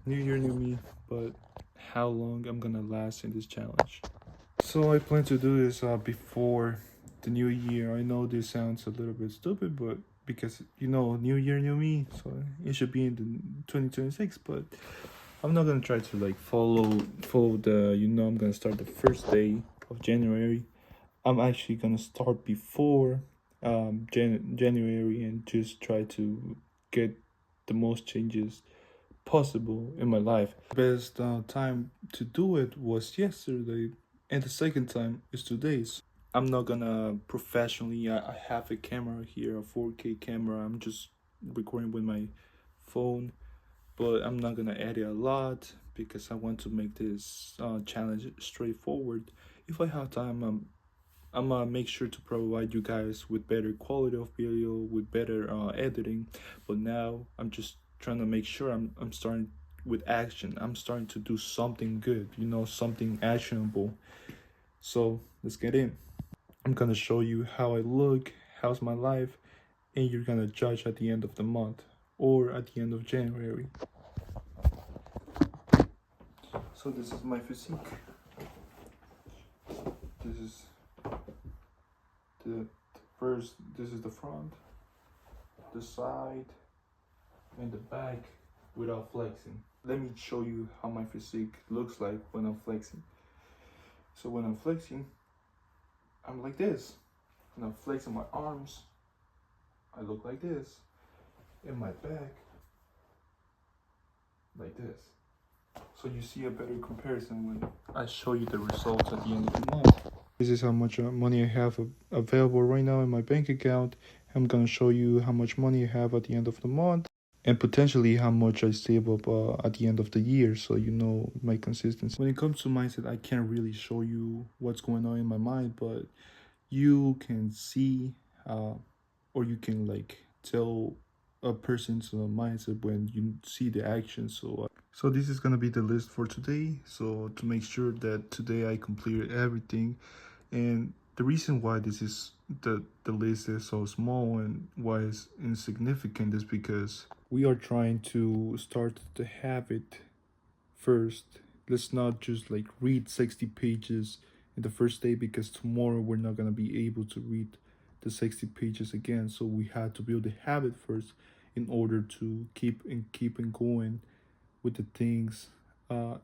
New year, new me, but how long I'm gonna last in this challenge. So I plan to do this before the new year. I know this sounds a little bit stupid, but because new year, new me, so it should be in the 2026. But I'm not gonna try to like follow the I'm gonna start the first day of January. I'm actually gonna start before January and just try to get the most changes possible in my life. Best time to do it was yesterday, and the second time is today. I'm not gonna professionally. I have a camera here, a 4K camera. I'm just recording with my phone, but I'm not gonna edit a lot because I want to make this challenge straightforward. If I have time, I'm gonna make sure to provide you guys with better quality of video, with better editing. But now I'm just trying to make sure I'm starting with action. I'm starting to do something good, something actionable. So let's get in. I'm gonna show you how I look, how's my life, and you're gonna judge at the end of the month or at the end of January. So this is my physique. This is the first. This is the front, the side, and the back without flexing. Let me show you how my physique looks like when I'm flexing. So when I'm flexing, I'm like this. When I'm flexing my arms, I look like this. In my back, like this. So you see a better comparison when I show you the results at the end of the month. This is how much money I have available right now in my bank account. I'm gonna show you how much money I have at the end of the month and potentially how much I save up at the end of the year, so you know my consistency. When it comes to mindset, I can't really show you what's going on in my mind, but you can see or you can like tell a person's mindset when you see the action. So this is gonna be the list for today. So to make sure that today I completed everything, and the reason why this is the list is so small and why it's insignificant is because we are trying to start the habit first. Let's not just like read 60 pages in the first day, because tomorrow we're not going to be able to read the 60 pages again. So we had to build the habit first in order to keep going with the things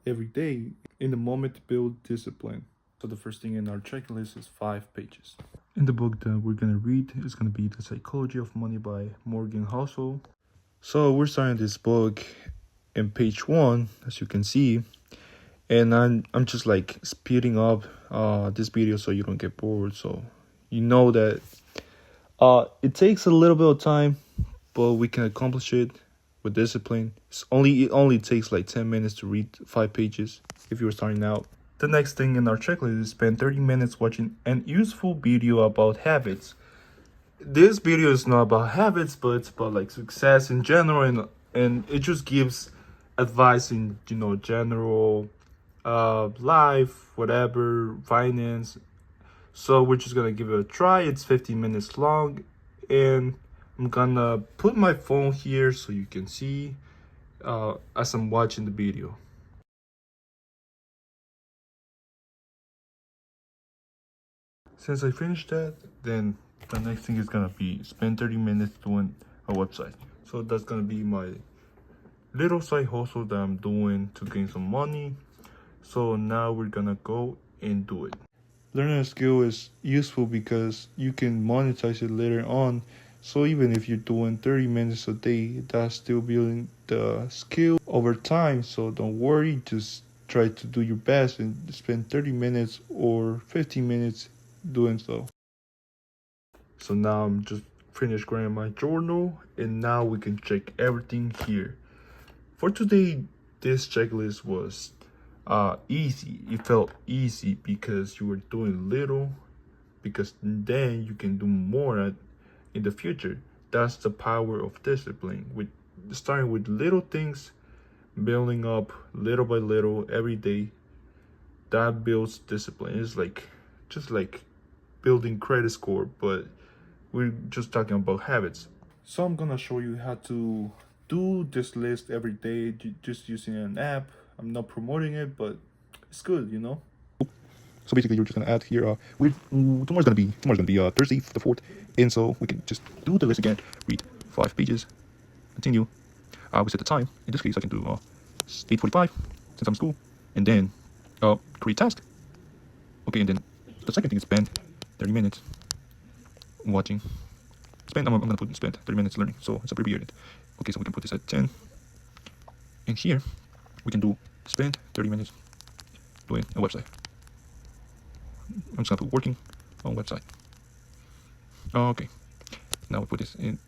every day. In the moment to build discipline. So the first thing in our checklist is 5 pages. In the book that we're gonna read is gonna be The Psychology of Money by Morgan Housel. So we're starting this book in page 1, as you can see, and I'm just like speeding up this video so you don't get bored. So you know that it takes a little bit of time, but we can accomplish it with discipline. It only takes like 10 minutes to read 5 pages if you're starting out. The next thing in our checklist is spend 30 minutes watching an useful video about habits. This video is not about habits, but it's about like success in general, and it just gives advice in general life, whatever, finance. So we're just gonna give it a try. It's 15 minutes long, and I'm gonna put my phone here so you can see as I'm watching the video. Since I finished that, then the next thing is gonna be spend 30 minutes doing a website. So that's gonna be my little side hustle that I'm doing to gain some money. So now we're gonna go and do it. Learning a skill is useful because you can monetize it later on. So even if you're doing 30 minutes a day, that's still building the skill over time. So don't worry, just try to do your best and spend 30 minutes or 15 minutes doing so. So now I'm just finished grading my journal, and now we can check everything here. For today, this checklist was easy. It felt easy because you were doing little, because then you can do more in the future. That's the power of discipline. With starting with little things, building up little by little every day, that builds discipline. It's like just like building credit score, but we're just talking about habits. So I'm gonna show you how to do this list every day, just using an app. I'm not promoting it, but it's good, you know. So basically, you're just gonna add here. Tomorrow's gonna be Thursday the 4th, and so we can just do the list again. Read 5 pages. Continue. We set the time. In this case, I can do 8:45 since I'm in school, and then create task. Okay, and then the second thing is spend 30 minutes watching. I'm gonna put spend 30 minutes learning, so it's abbreviated. Okay, so we can put this at 10, and here we can do spend 30 minutes doing a website. I'm just gonna put working on website. Okay, now we put this in.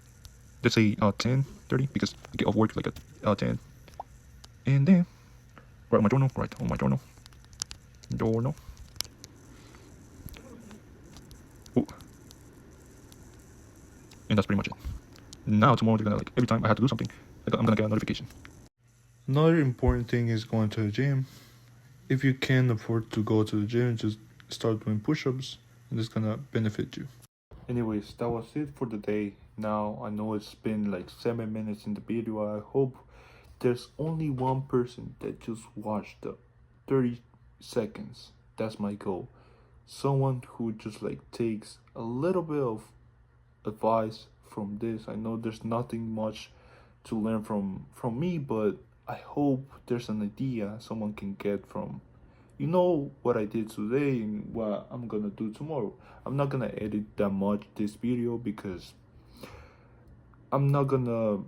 Let's say 10:30 because I get off work like at 10, and then write on my journal. Ooh. And that's pretty much it. Now tomorrow they're gonna, like, every time I have to do something, I'm gonna get a notification. Another important thing is going to the gym. If you can afford to go to the gym, just start doing push-ups, and it's gonna benefit you. Anyways, that was it for the day. Now I know it's been like 7 minutes in the video. I hope there's only one person that just watched the 30 seconds. That's my goal. Someone who just like takes a little bit of advice from this. I know there's nothing much to learn from me, but I hope there's an idea someone can get from, you know, what I did today and what I'm gonna do tomorrow. I'm not gonna edit that much this video because I'm not gonna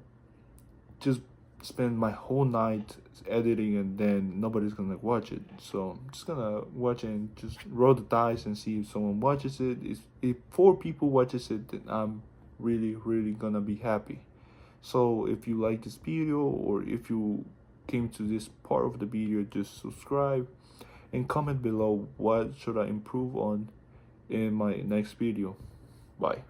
just spend my whole night editing and then nobody's gonna watch it. So I'm just gonna watch it and just roll the dice and see if someone watches it. If 4 people watches it, then I'm really gonna be happy. So if you like this video, or if you came to this part of the video, just subscribe and comment below what should I improve on in my next video. Bye.